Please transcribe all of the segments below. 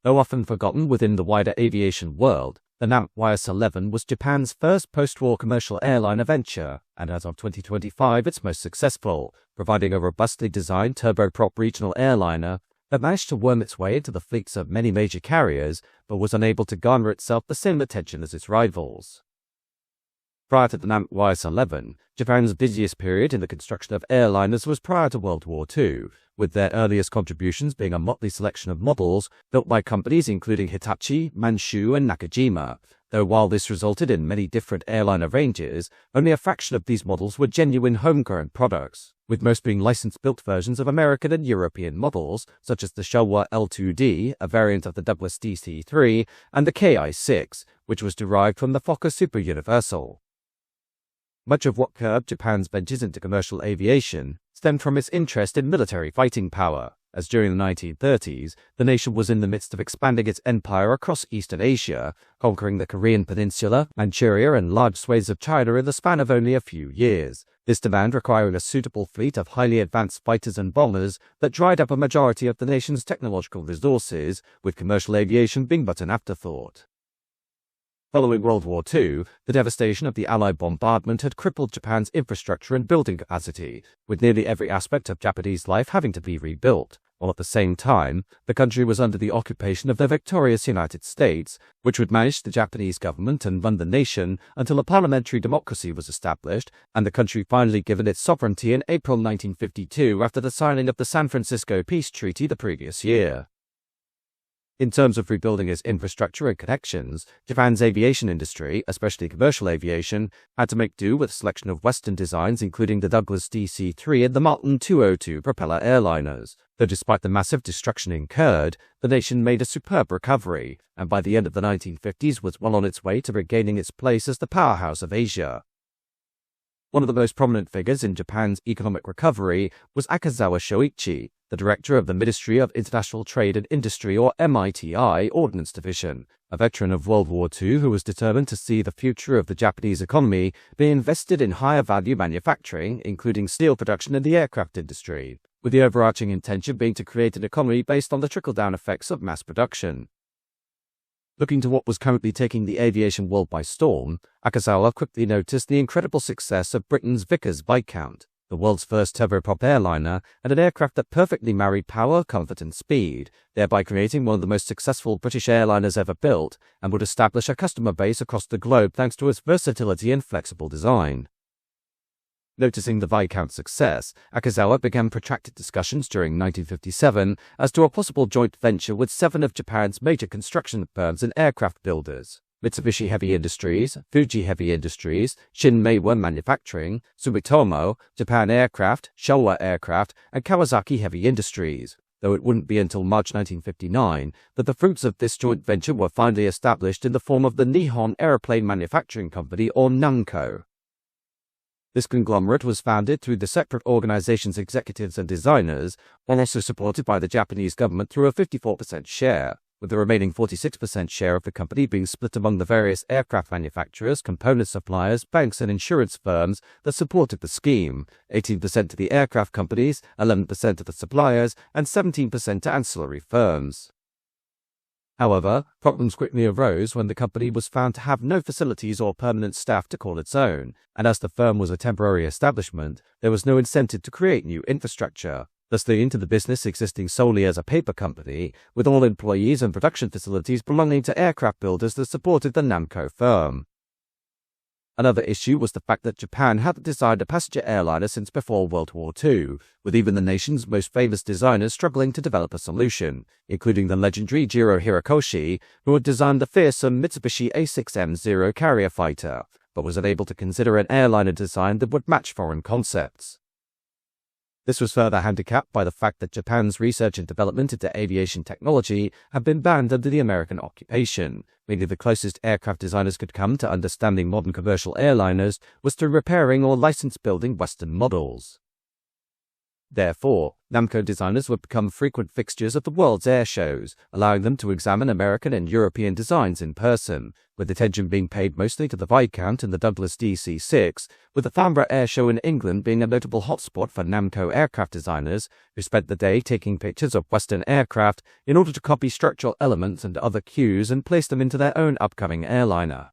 Though often forgotten within the wider aviation world, the NAMC YS-11 was Japan's first post-war commercial airliner venture, and as of 2025 its most successful, providing a robustly designed turboprop regional airliner that managed to worm its way into the fleets of many major carriers, but was unable to garner itself the same attention as its rivals. Prior to the NAMC YS-11, Japan's busiest period in the construction of airliners was prior to World War II, with their earliest contributions being a motley selection of models built by companies including Hitachi, Manchu, and Nakajima, though while this resulted in many different airliner ranges, only a fraction of these models were genuine homegrown products, with most being license-built versions of American and European models, such as the Showa L2D, a variant of the Douglas DC-3, and the Ki-6, which was derived from the Fokker Super Universal. Much of what curbed Japan's ventures into commercial aviation stemmed from its interest in military fighting power, as during the 1930s, the nation was in the midst of expanding its empire across Eastern Asia, conquering the Korean Peninsula, Manchuria, and large swathes of China in the span of only a few years. This demand requiring a suitable fleet of highly advanced fighters and bombers that dried up a majority of the nation's technological resources, with commercial aviation being but an afterthought. Following World War II, the devastation of the Allied bombardment had crippled Japan's infrastructure and building capacity, with nearly every aspect of Japanese life having to be rebuilt, while at the same time, the country was under the occupation of the victorious United States, which would manage the Japanese government and run the nation until a parliamentary democracy was established, and the country finally given its sovereignty in April 1952 after the signing of the San Francisco Peace Treaty the previous year. In terms of rebuilding its infrastructure and connections, Japan's aviation industry, especially commercial aviation, had to make do with a selection of Western designs including the Douglas DC-3 and the Martin 202 propeller airliners, though despite the massive destruction incurred, the nation made a superb recovery, and by the end of the 1950s was well on its way to regaining its place as the powerhouse of Asia. One of the most prominent figures in Japan's economic recovery was Akazawa Shoichi, the director of the Ministry of International Trade and Industry or MITI Ordnance Division, a veteran of World War II who was determined to see the future of the Japanese economy be invested in higher value manufacturing, including steel production and the aircraft industry, with the overarching intention being to create an economy based on the trickle-down effects of mass production. Looking to what was currently taking the aviation world by storm, Akazawa quickly noticed the incredible success of Britain's Vickers Viscount, the world's first turboprop airliner, and an aircraft that perfectly married power, comfort, and speed, thereby creating one of the most successful British airliners ever built, and would establish a customer base across the globe thanks to its versatility and flexible design. Noticing the Viscount's success, Akazawa began protracted discussions during 1957 as to a possible joint venture with 7 of Japan's major construction firms and aircraft builders: Mitsubishi Heavy Industries, Fuji Heavy Industries, Shin-Meiwa Manufacturing, Sumitomo, Japan Aircraft, Showa Aircraft, and Kawasaki Heavy Industries, though it wouldn't be until March 1959 that the fruits of this joint venture were finally established in the form of the Nihon Airplane Manufacturing Company or NAMCO. This conglomerate was founded through the separate organization's executives and designers, while also supported by the Japanese government through a 54% share, with the remaining 46% share of the company being split among the various aircraft manufacturers, component suppliers, banks, and insurance firms that supported the scheme, 18% to the aircraft companies, 11% to the suppliers, and 17% to ancillary firms. However, problems quickly arose when the company was found to have no facilities or permanent staff to call its own, and as the firm was a temporary establishment, there was no incentive to create new infrastructure, thus they entered the business existing solely as a paper company, with all employees and production facilities belonging to aircraft builders that supported the NAMCO firm. Another issue was the fact that Japan hadn't designed a passenger airliner since before World War II, with even the nation's most famous designers struggling to develop a solution, including the legendary Jiro Hirikoshi, who had designed the fearsome Mitsubishi A6M0 carrier fighter, but was unable to consider an airliner design that would match foreign concepts. This was further handicapped by the fact that Japan's research and development into aviation technology had been banned under the American occupation, meaning the closest aircraft designers could come to understanding modern commercial airliners was through repairing or license building Western models. Therefore, Namco designers would become frequent fixtures at the world's air shows, allowing them to examine American and European designs in person, with attention being paid mostly to the Viscount and the Douglas DC-6, with the Farnborough Air Show in England being a notable hotspot for Namco aircraft designers, who spent the day taking pictures of Western aircraft in order to copy structural elements and other cues and place them into their own upcoming airliner.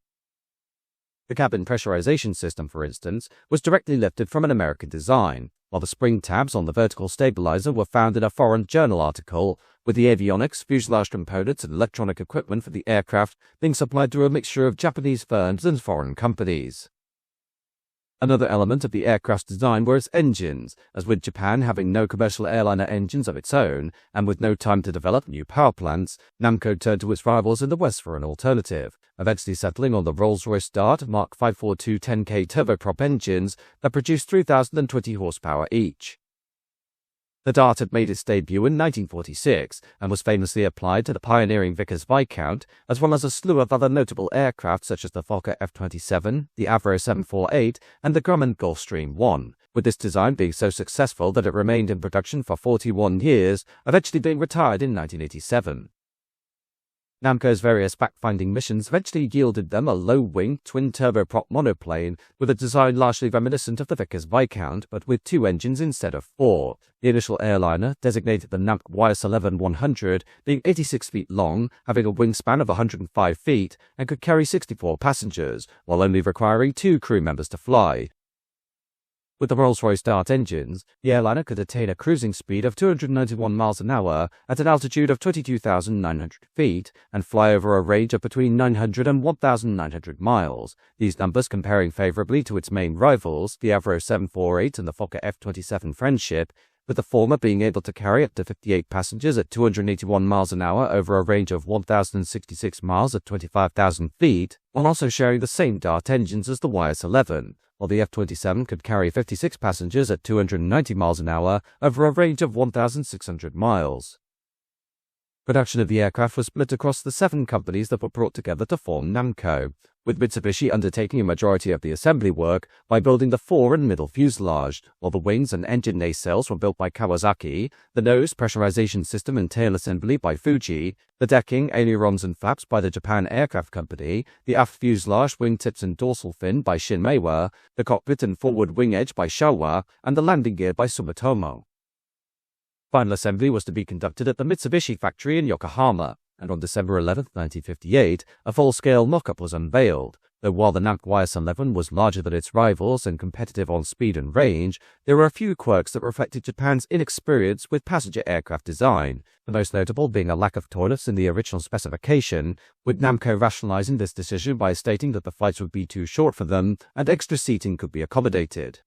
The cabin pressurization system, for instance, was directly lifted from an American design, while the spring tabs on the vertical stabilizer were found in a foreign journal article, with the avionics, fuselage components, and electronic equipment for the aircraft being supplied through a mixture of Japanese firms and foreign companies. Another element of the aircraft's design were its engines, as with Japan having no commercial airliner engines of its own, and with no time to develop new power plants, Namco turned to its rivals in the West for an alternative, eventually settling on the Rolls-Royce Dart Mark 542 10K turboprop engines that produced 3,020 horsepower each. The Dart had made its debut in 1946 and was famously applied to the pioneering Vickers Viscount, as well as a slew of other notable aircraft such as the Fokker F-27, the Avro 748, and the Grumman Gulfstream I, with this design being so successful that it remained in production for 41 years, eventually being retired in 1987. Namco's various fact-finding missions eventually yielded them a low-wing, twin-turboprop monoplane with a design largely reminiscent of the Vickers Viscount, but with 2 engines instead of 4. The initial airliner, designated the NAMC YS-11-100, being 86 feet long, having a wingspan of 105 feet, and could carry 64 passengers, while only requiring 2 crew members to fly. With the Rolls-Royce Dart engines, the airliner could attain a cruising speed of 291 miles an hour at an altitude of 22,900 feet and fly over a range of between 900 and 1,900 miles, these numbers comparing favorably to its main rivals, the Avro 748 and the Fokker F-27 Friendship, with the former being able to carry up to 58 passengers at 281 miles an hour over a range of 1,066 miles at 25,000 feet, while also sharing the same Dart engines as the YS-11, while the F-27 could carry 56 passengers at 290 miles an hour over a range of 1,600 miles. Production of the aircraft was split across the 7 companies that were brought together to form Namco, with Mitsubishi undertaking a majority of the assembly work by building the fore and middle fuselage, while the wings and engine nacelles were built by Kawasaki, the nose, pressurization system and tail assembly by Fuji, the decking, ailerons and flaps by the Japan Aircraft Company, the aft fuselage, wingtips and dorsal fin by Shinmeiwa, the cockpit and forward wing edge by Showa, and the landing gear by Sumitomo. Final assembly was to be conducted at the Mitsubishi factory in Yokohama, and on December 11, 1958, a full-scale mock-up was unveiled, though while the NAMC YS-11 was larger than its rivals and competitive on speed and range, there were a few quirks that reflected Japan's inexperience with passenger aircraft design, the most notable being a lack of toilets in the original specification, with Namco rationalizing this decision by stating that the flights would be too short for them and extra seating could be accommodated.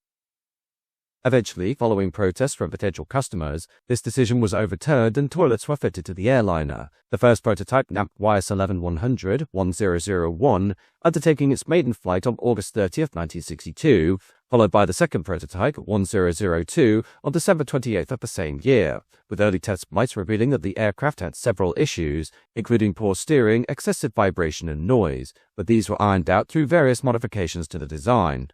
Eventually, following protests from potential customers, this decision was overturned and toilets were fitted to the airliner, the first prototype NAMC YS-11-100 1001 undertaking its maiden flight on August 30, 1962, followed by the second prototype 1002 on December 28 of the same year, with early test flights revealing that the aircraft had several issues, including poor steering, excessive vibration and noise, but these were ironed out through various modifications to the design.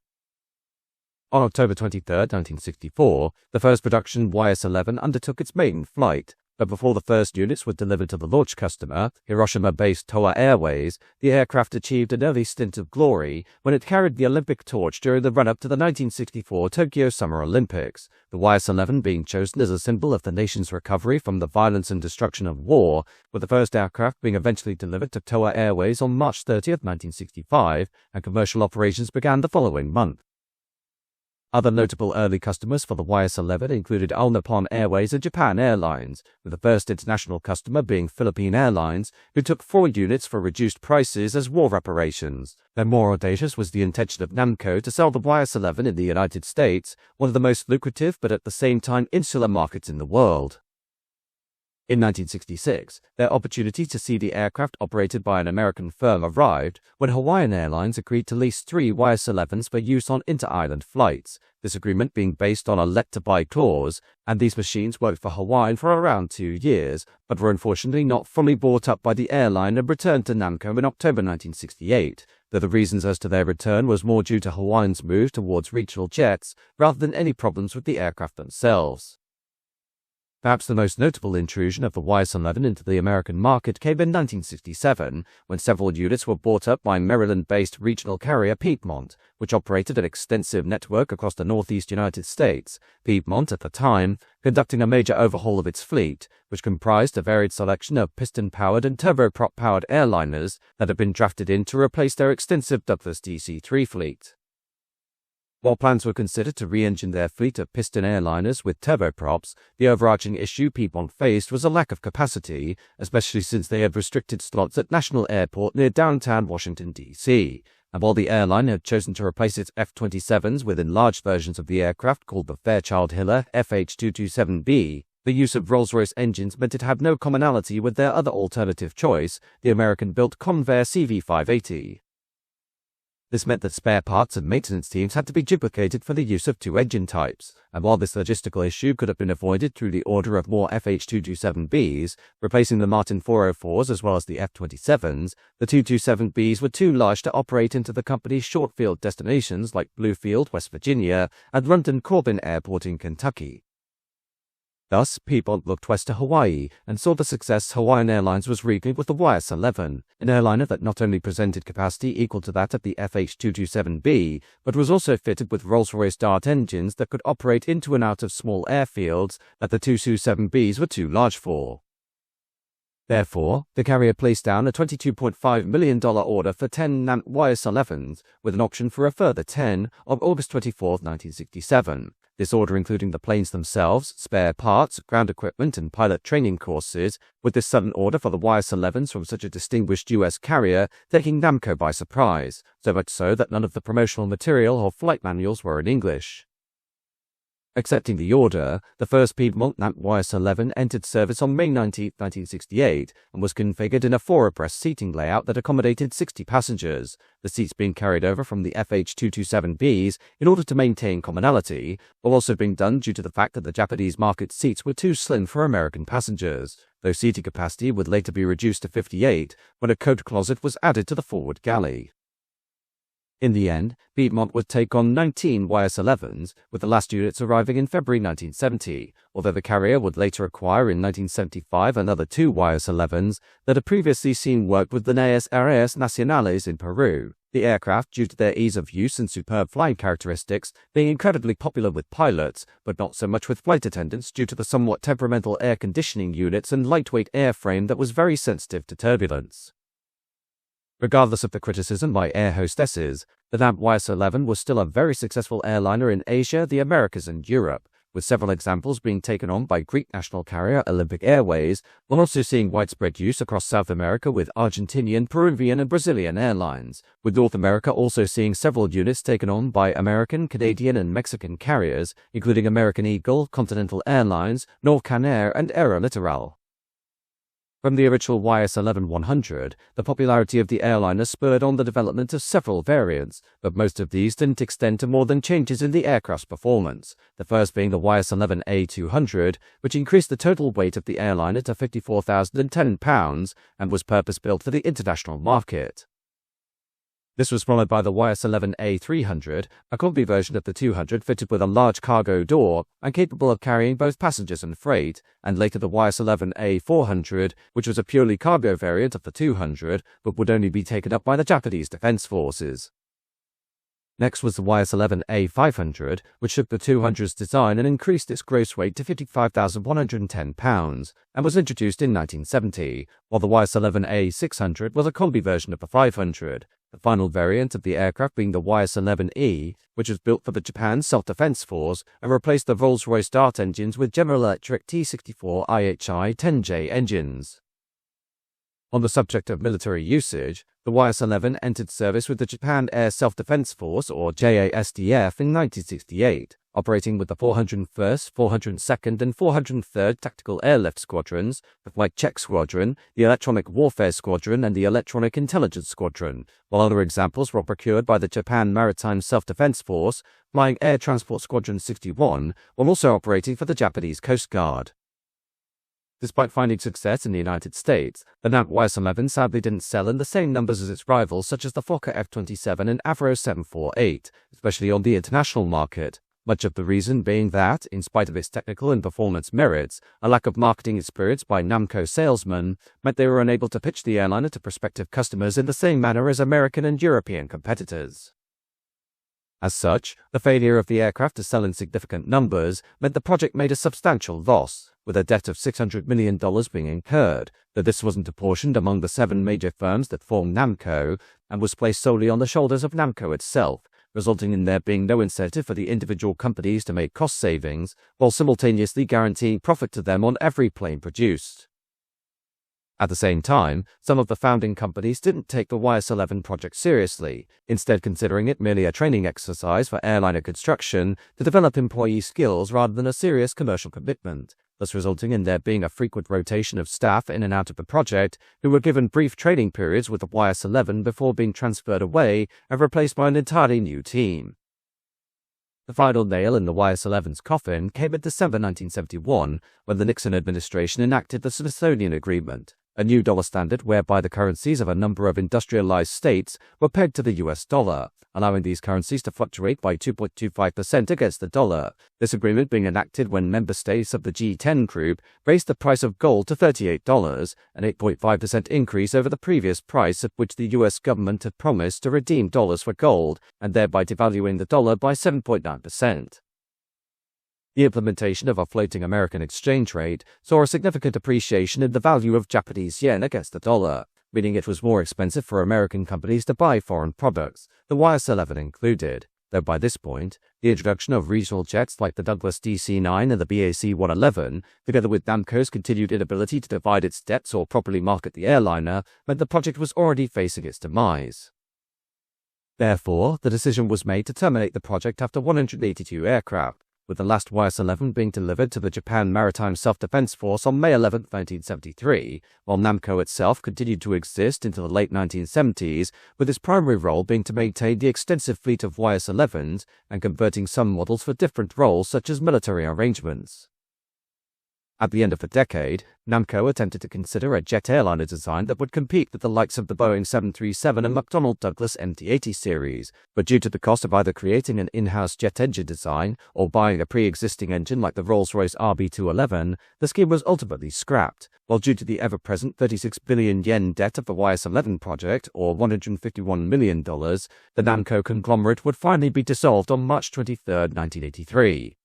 On October 23, 1964, the first production YS-11 undertook its maiden flight, but before the first units were delivered to the launch customer, Hiroshima-based Toa Airways, the aircraft achieved an early stint of glory when it carried the Olympic torch during the run-up to the 1964 Tokyo Summer Olympics, the YS-11 being chosen as a symbol of the nation's recovery from the violence and destruction of war, with the first aircraft being eventually delivered to Toa Airways on March 30, 1965, and commercial operations began the following month. Other notable early customers for the YS-11 included All Nippon Airways and Japan Airlines, with the first international customer being Philippine Airlines, who took 4 units for reduced prices as war reparations. Then more audacious was the intention of Namco to sell the YS-11 in the United States, one of the most lucrative but at the same time insular markets in the world. In 1966, their opportunity to see the aircraft operated by an American firm arrived when Hawaiian Airlines agreed to lease 3 YS-11s for use on inter-island flights, this agreement being based on a let-to-buy clause, and these machines worked for Hawaiian for around 2 years, but were unfortunately not fully bought up by the airline and returned to Namco in October 1968, though the reasons as to their return was more due to Hawaiian's move towards regional jets rather than any problems with the aircraft themselves. Perhaps the most notable intrusion of the YS-11 into the American market came in 1967, when several units were bought up by Maryland-based regional carrier Piedmont, which operated an extensive network across the northeast United States. Piedmont, at the time, conducting a major overhaul of its fleet, which comprised a varied selection of piston-powered and turboprop-powered airliners that had been drafted in to replace their extensive Douglas DC-3 fleet. While plans were considered to re-engine their fleet of piston airliners with turboprops, the overarching issue Piedmont faced was a lack of capacity, especially since they had restricted slots at National Airport near downtown Washington, D.C. And while the airline had chosen to replace its F-27s with enlarged versions of the aircraft called the Fairchild-Hiller FH-227B, the use of Rolls-Royce engines meant it had no commonality with their other alternative choice, the American-built Convair CV-580. This meant that spare parts and maintenance teams had to be duplicated for the use of two engine types, and while this logistical issue could have been avoided through the order of more FH-227Bs, replacing the Martin 404s as well as the F-27s, the 227Bs were too large to operate into the company's short-field destinations like Bluefield, West Virginia, and London-Corbin Airport in Kentucky. Thus, Piedmont looked west to Hawaii and saw the success Hawaiian Airlines was reaping with the YS-11, an airliner that not only presented capacity equal to that of the FH-227B, but was also fitted with Rolls-Royce Dart engines that could operate into and out of small airfields that the 227Bs were too large for. Therefore, the carrier placed down a $22.5 million order for 10 NAMC YS-11s, with an option for a further 10 on August 24, 1967. This order including the planes themselves, spare parts, ground equipment, and pilot training courses, with this sudden order for the YS-11s from such a distinguished U.S. carrier taking Namco by surprise, so much so that none of the promotional material or flight manuals were in English. Accepting the order, the first Piedmont NAMC YS-11 entered service on May 19, 1968, and was configured in a 4-abreast seating layout that accommodated 60 passengers, the seats being carried over from the FH-227Bs in order to maintain commonality, while also being done due to the fact that the Japanese market seats were too slim for American passengers, though seating capacity would later be reduced to 58 when a coat closet was added to the forward galley. In the end, Piedmont would take on 19 YS-11s, with the last units arriving in February 1970, although the carrier would later acquire in 1975 another 2 YS-11s that had previously seen work with the NAS Aéreas Nacionales in Peru, the aircraft, due to their ease of use and superb flying characteristics, being incredibly popular with pilots, but not so much with flight attendants due to the somewhat temperamental air conditioning units and lightweight airframe that was very sensitive to turbulence. Regardless of the criticism by air hostesses, the NAMC YS-11 was still a very successful airliner in Asia, the Americas, and Europe, with several examples being taken on by Greek national carrier Olympic Airways, while also seeing widespread use across South America with Argentinian, Peruvian, and Brazilian airlines, with North America also seeing several units taken on by American, Canadian, and Mexican carriers, including American Eagle, Continental Airlines, Norcan Air, and Aerolitoral. From the original YS-11-100, the popularity of the airliner spurred on the development of several variants, but most of these didn't extend to more than changes in the aircraft's performance, the first being the YS-11A-200, which increased the total weight of the airliner to 54,010 pounds and was purpose-built for the international market. This was followed by the YS-11A-300, a combi version of the 200 fitted with a large cargo door and capable of carrying both passengers and freight, and later the YS-11A-400, which was a purely cargo variant of the 200, but would only be taken up by the Japanese Defense Forces. Next was the YS-11A-500, which took the 200's design and increased its gross weight to 55,110 pounds, and was introduced in 1970, while the YS-11A-600 was a combi version of the 500, the final variant of the aircraft being the YS-11E, which was built for the Japan Self-Defense Force and replaced the Rolls-Royce Dart engines with General Electric T-64 IHI-10J engines. On the subject of military usage, the YS-11 entered service with the Japan Air Self-Defense Force, or JASDF, in 1968, operating with the 401st, 402nd, and 403rd Tactical Airlift Squadrons, the Flight Check Squadron, the Electronic Warfare Squadron, and the Electronic Intelligence Squadron, while other examples were procured by the Japan Maritime Self-Defense Force, flying Air Transport Squadron 61, while also operating for the Japanese Coast Guard. Despite finding success in the United States, the NAMC YS-11 sadly didn't sell in the same numbers as its rivals such as the Fokker F-27 and Avro 748, especially on the international market, much of the reason being that, in spite of its technical and performance merits, a lack of marketing experience by Namco salesmen meant they were unable to pitch the airliner to prospective customers in the same manner as American and European competitors. As such, the failure of the aircraft to sell in significant numbers meant the project made a substantial loss, with a debt of $600 million being incurred, though this wasn't apportioned among the 7 major firms that formed Namco and was placed solely on the shoulders of Namco itself, resulting in there being no incentive for the individual companies to make cost savings, while simultaneously guaranteeing profit to them on every plane produced. At the same time, some of the founding companies didn't take the YS-11 project seriously, instead considering it merely a training exercise for airliner construction to develop employee skills rather than a serious commercial commitment, thus resulting in there being a frequent rotation of staff in and out of the project who were given brief training periods with the YS-11 before being transferred away and replaced by an entirely new team. The final nail in the YS-11's coffin came in December 1971 when the Nixon administration enacted the Smithsonian Agreement, a new dollar standard whereby the currencies of a number of industrialized states were pegged to the US dollar, allowing these currencies to fluctuate by 2.25% against the dollar. This agreement being enacted when member states of the G10 group raised the price of gold to $38, an 8.5% increase over the previous price at which the US government had promised to redeem dollars for gold, and thereby devaluing the dollar by 7.9%. The implementation of a floating American exchange rate saw a significant appreciation in the value of Japanese yen against the dollar, meaning it was more expensive for American companies to buy foreign products, the YS-11 included, though by this point, the introduction of regional jets like the Douglas DC-9 and the BAC-111, together with Namco's continued inability to divide its debts or properly market the airliner, meant the project was already facing its demise. Therefore, the decision was made to terminate the project after 182 aircraft, with the last YS-11 being delivered to the Japan Maritime Self-Defense Force on May 11, 1973, while Namco itself continued to exist into the late 1970s, with its primary role being to maintain the extensive fleet of YS-11s and converting some models for different roles such as military arrangements. At the end of the decade, Namco attempted to consider a jet airliner design that would compete with the likes of the Boeing 737 and McDonnell Douglas MD-80 series, but due to the cost of either creating an in-house jet engine design or buying a pre-existing engine like the Rolls-Royce RB211, the scheme was ultimately scrapped, while due to the ever-present 36 billion yen debt of the YS-11 project, or $151 million, the Namco conglomerate would finally be dissolved on March 23, 1983.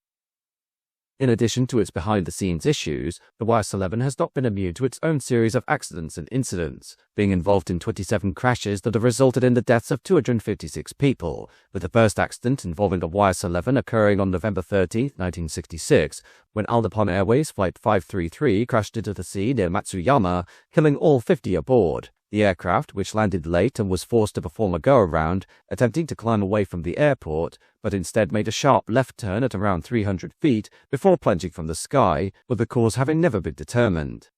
In addition to its behind-the-scenes issues, the YS-11 has not been immune to its own series of accidents and incidents, being involved in 27 crashes that have resulted in the deaths of 256 people, with the first accident involving the YS-11 occurring on November 13, 1966, when All Nippon Airways Flight 533 crashed into the sea near Matsuyama, killing all 50 aboard. The aircraft, which landed late and was forced to perform a go-around, attempting to climb away from the airport, but instead made a sharp left turn at around 300 feet before plunging from the sky, with the cause having never been determined.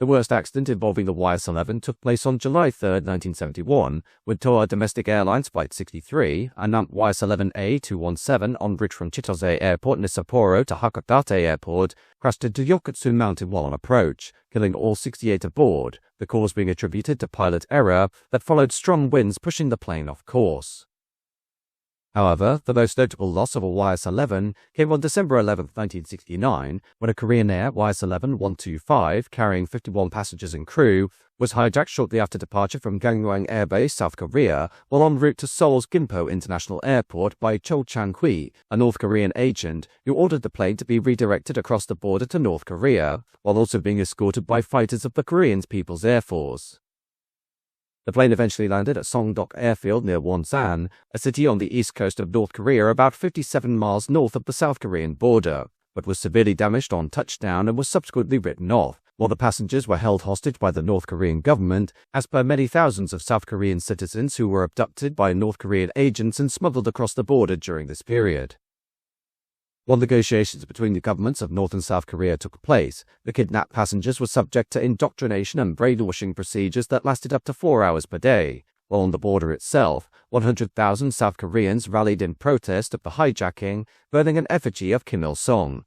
The worst accident involving the YS-11 took place on July 3, 1971, when Toa Domestic Airlines Flight 63, a NAMC YS-11A217 en route from Chitose Airport near Sapporo to Hakodate Airport, crashed into Yokotsu Mountain while on approach, killing all 68 aboard, the cause being attributed to pilot error that followed strong winds pushing the plane off course. However, the most notable loss of a YS-11 came on December 11, 1969, when a Korean Air YS-11-125, carrying 51 passengers and crew, was hijacked shortly after departure from Gangwon Air Base, South Korea, while en route to Seoul's Gimpo International Airport by Cho Chang-hui, a North Korean agent who ordered the plane to be redirected across the border to North Korea, while also being escorted by fighters of the Korean People's Air Force. The plane eventually landed at Songdok Airfield near Wonsan, a city on the east coast of North Korea about 57 miles north of the South Korean border, but was severely damaged on touchdown and was subsequently written off, while the passengers were held hostage by the North Korean government, as per many thousands of South Korean citizens who were abducted by North Korean agents and smuggled across the border during this period. While negotiations between the governments of North and South Korea took place, the kidnapped passengers were subject to indoctrination and brainwashing procedures that lasted up to 4 hours per day, while on the border itself, 100,000 South Koreans rallied in protest of the hijacking, burning an effigy of Kim Il-sung.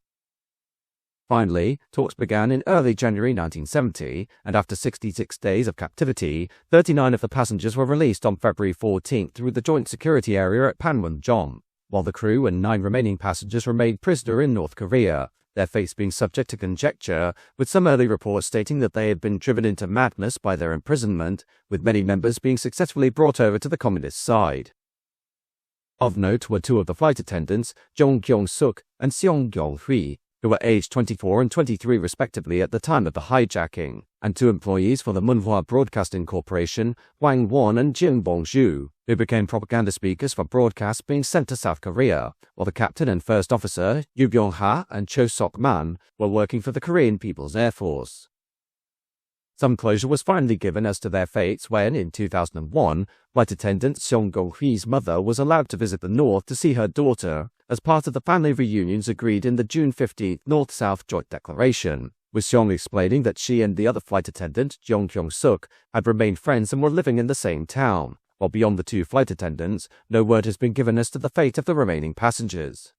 Finally, talks began in early January 1970, and after 66 days of captivity, 39 of the passengers were released on February 14 through the Joint Security Area at Panmunjom. while the crew and 9 remaining passengers remained prisoner in North Korea, their fates being subject to conjecture, with some early reports stating that they had been driven into madness by their imprisonment, with many members being successfully brought over to the communist side. Of note were 2 of the flight attendants, Jong Kyung-suk and Seong Kyung-hui, who were aged 24 and 23 respectively at the time of the hijacking, and 2 employees for the Munhwa Broadcasting Corporation, Wang Won and Jin Bong-ju, who became propaganda speakers for broadcasts being sent to South Korea, while the captain and first officer, Yu Byung-ha and Cho Sok-man, were working for the Korean People's Air Force. Some closure was finally given as to their fates when, in 2001, flight attendant Seong Kyung-hui's mother was allowed to visit the North to see her daughter, as part of the family reunions agreed in the June 15 North-South Joint Declaration, with Seong explaining that she and the other flight attendant, Jong Kyung-suk, had remained friends and were living in the same town, while beyond the 2 flight attendants, no word has been given as to the fate of the remaining passengers.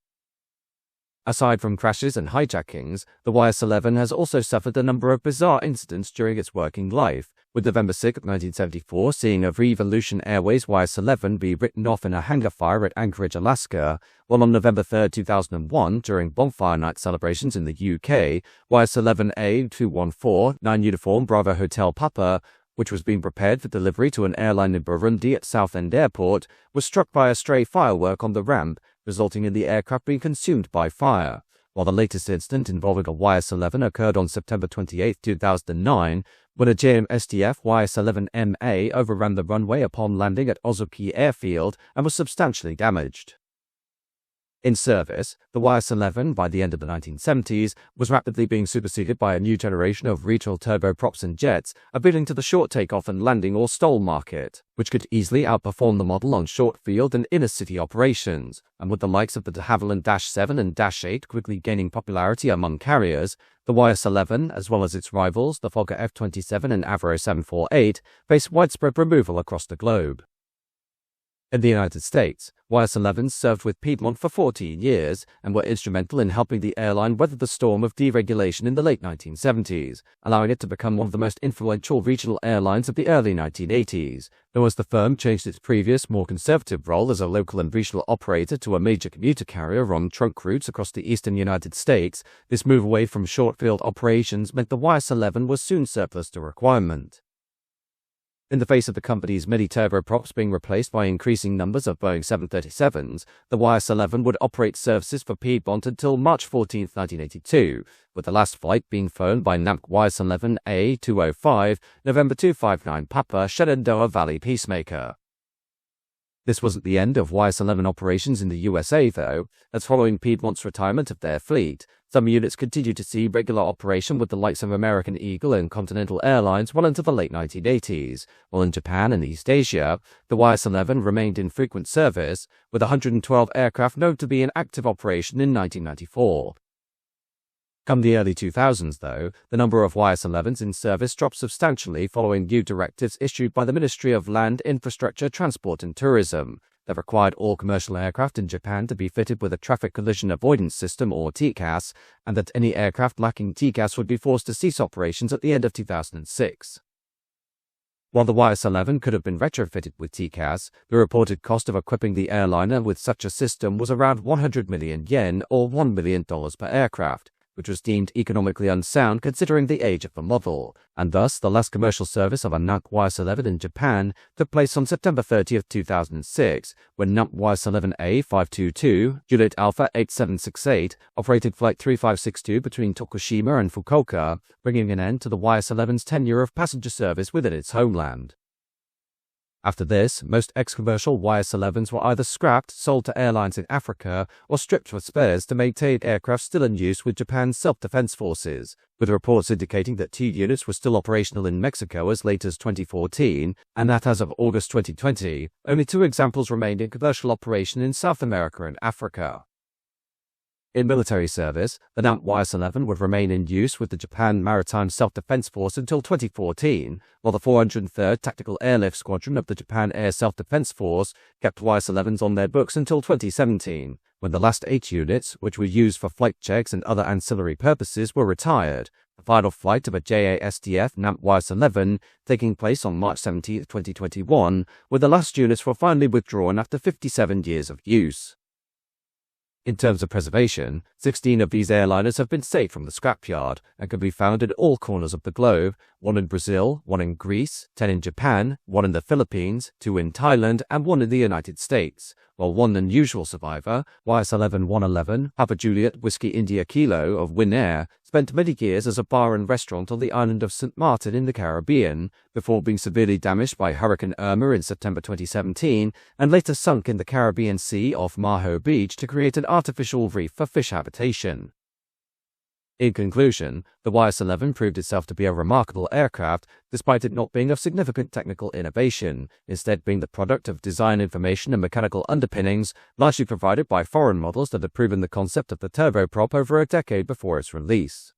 Aside from crashes and hijackings, the YS-11 has also suffered a number of bizarre incidents during its working life, with November 6, 1974 seeing a Revolution Airways YS-11 be written off in a hangar fire at Anchorage, Alaska, while on November 3, 2001, during bonfire night celebrations in the UK, YS-11A214 9 Uniform Bravo Hotel Papa, which was being prepared for delivery to an airline in Burundi at Southend Airport, was struck by a stray firework on the ramp, resulting in the aircraft being consumed by fire, while the latest incident involving a YS-11 occurred on September 28, 2009, when a JMSTF YS-11MA overran the runway upon landing at Ozuki Airfield and was substantially damaged. In service, the YS-11 by the end of the 1970s was rapidly being superseded by a new generation of regional turboprops and jets, appealing to the short takeoff and landing or STOL market, which could easily outperform the model on short field and inner city operations, and with the likes of the de Havilland -7 and -8 quickly gaining popularity among carriers, the YS-11, as well as its rivals, the Fokker F-27 and Avro 748, faced widespread removal across the globe. In the United States, YS-11s served with Piedmont for 14 years and were instrumental in helping the airline weather the storm of deregulation in the late 1970s, allowing it to become one of the most influential regional airlines of the early 1980s, though as the firm changed its previous, more conservative role as a local and regional operator to a major commuter carrier on trunk routes across the eastern United States, this move away from short-field operations meant the YS-11 was soon surplus to requirement. In the face of the company's many turboprops being replaced by increasing numbers of Boeing 737s, the YS-11 would operate services for Piedmont until March 14, 1982, with the last flight being flown by NAMC YS-11 A205, November 259 Papa Shenandoah Valley Peacemaker. This wasn't the end of YS-11 operations in the USA, though, as following Piedmont's retirement of their fleet, some units continued to see regular operation with the likes of American Eagle and Continental Airlines well into the late 1980s, while in Japan and East Asia, the YS-11 remained in frequent service, with 112 aircraft known to be in active operation in 1994. Come the early 2000s, though, the number of YS-11s in service dropped substantially following new directives issued by the Ministry of Land, Infrastructure, Transport and Tourism that required all commercial aircraft in Japan to be fitted with a Traffic Collision Avoidance System or TCAS, and that any aircraft lacking TCAS would be forced to cease operations at the end of 2006. While the YS-11 could have been retrofitted with TCAS, the reported cost of equipping the airliner with such a system was around 100 million yen or $1 million per aircraft, which was deemed economically unsound considering the age of the model, and thus the last commercial service of a NAMC YS-11 in Japan took place on September 30, 2006, when NAMC YS-11A522, Juliet Alpha 8768, operated Flight 3562 between Tokushima and Fukuoka, bringing an end to the YS-11's tenure of passenger service within its homeland. After this, most ex-commercial YS-11s were either scrapped, sold to airlines in Africa, or stripped for spares to maintain aircraft still in use with Japan's self-defense forces, with reports indicating that 2 units were still operational in Mexico as late as 2014, and that as of August 2020, only 2 examples remained in commercial operation in South America and Africa. In military service, the NAMC YS-11 would remain in use with the Japan Maritime Self-Defense Force until 2014, while the 403rd Tactical Airlift Squadron of the Japan Air Self-Defense Force kept YS-11s on their books until 2017, when the last 8 units, which were used for flight checks and other ancillary purposes, were retired. The final flight of a JASDF NAMC YS-11 taking place on March 17, 2021, where the last units were finally withdrawn after 57 years of use. In terms of preservation, 16 of these airliners have been saved from the scrapyard and can be found in all corners of the globe, 1 in Brazil, 1 in Greece, 10 in Japan, 1 in the Philippines, 2 in Thailand, and 1 in the United States, while one unusual survivor, YS-11-111, Papa Juliet Whiskey India Kilo of Win Air, spent many years as a bar and restaurant on the island of St. Martin in the Caribbean, before being severely damaged by Hurricane Irma in September 2017, and later sunk in the Caribbean Sea off Maho Beach to create an artificial reef for fish habitation. In conclusion, the YS-11 proved itself to be a remarkable aircraft, despite it not being of significant technical innovation, instead being the product of design information and mechanical underpinnings, largely provided by foreign models that had proven the concept of the turboprop over a decade before its release.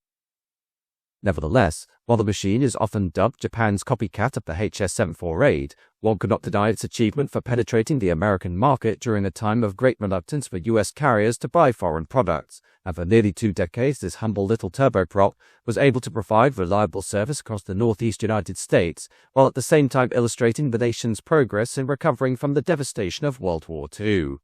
Nevertheless, while the machine is often dubbed Japan's copycat of the HS-748, one could not deny its achievement for penetrating the American market during a time of great reluctance for U.S. carriers to buy foreign products, and for nearly 2 decades this humble little turboprop was able to provide reliable service across the Northeast United States, while at the same time illustrating the nation's progress in recovering from the devastation of World War II.